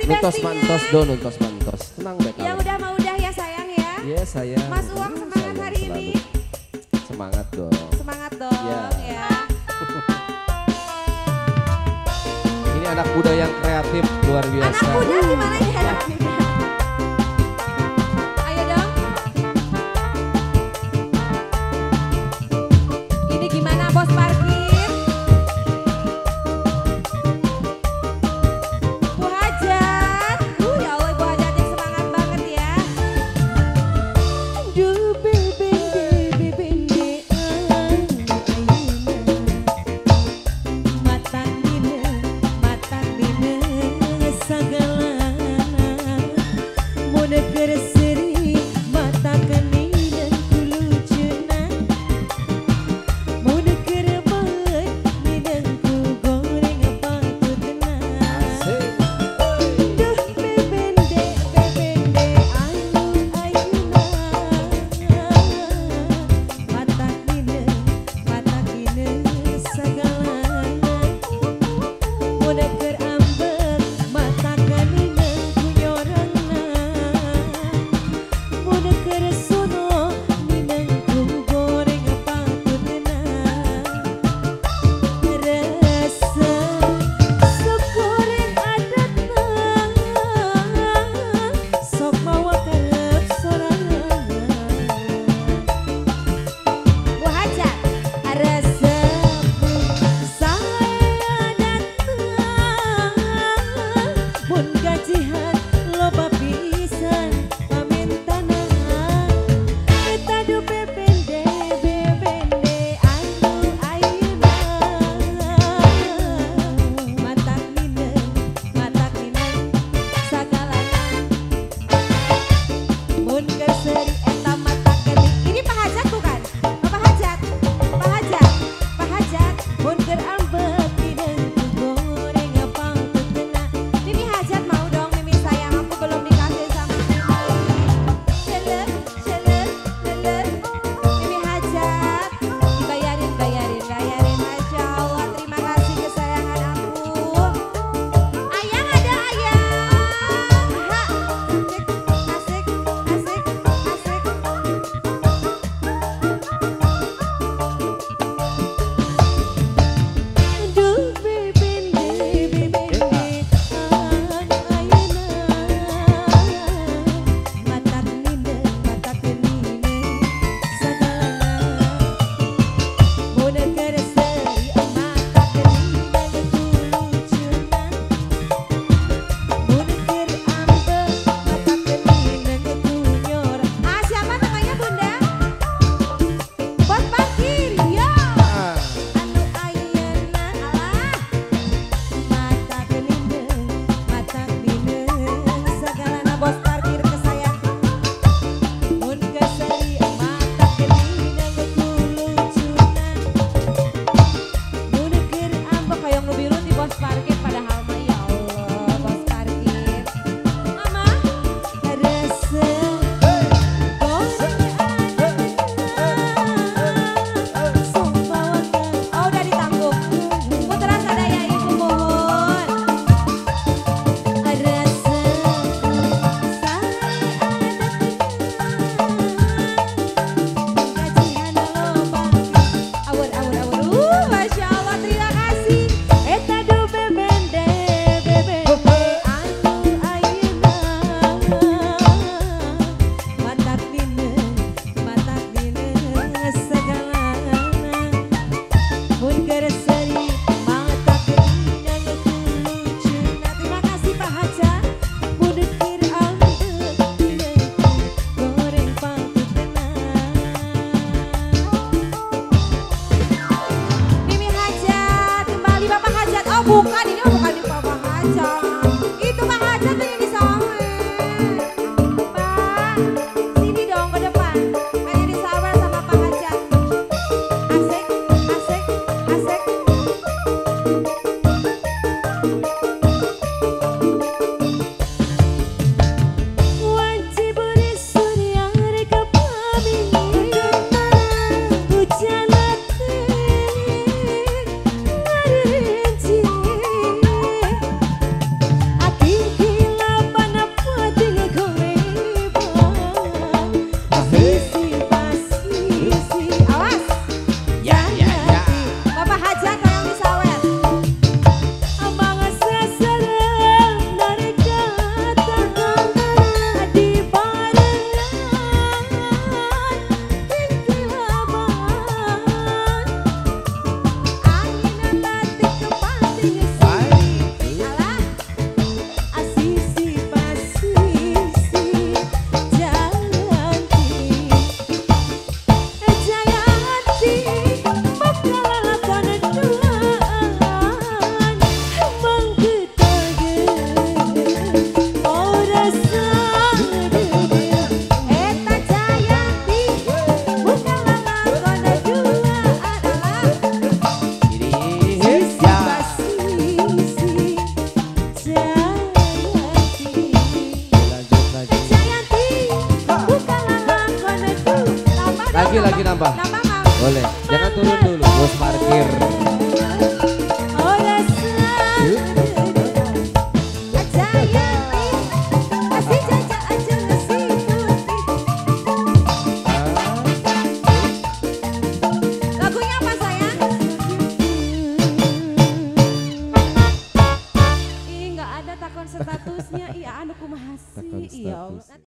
Nuntos bestinya. mantos do, nuntos mantos. Tenang deh Yang kamu. udah mau udah ya sayang ya. Iya sayang. Mas Uwang semangat Sayang hari selalu. ini. Semangat dong. Semangat dong Ya. ya. Ini anak muda yang kreatif luar biasa. Anak muda gimana ya anak muda? Ayo dong. Ini gimana bos parkir? Bu Hajat. Ya Allah Bu Hajatnya semangat banget ya. Duh bebe bebe matan dina sagala lagi nambah. Nambah nggak? Boleh. Jangan turun dulu, bos parkir. Oh rasa aja ya kasih jaja aja ngasih lagunya apa sayang? Ih nggak ada takon statusnya. Iya anu kumaha sih. Takon Iya. status.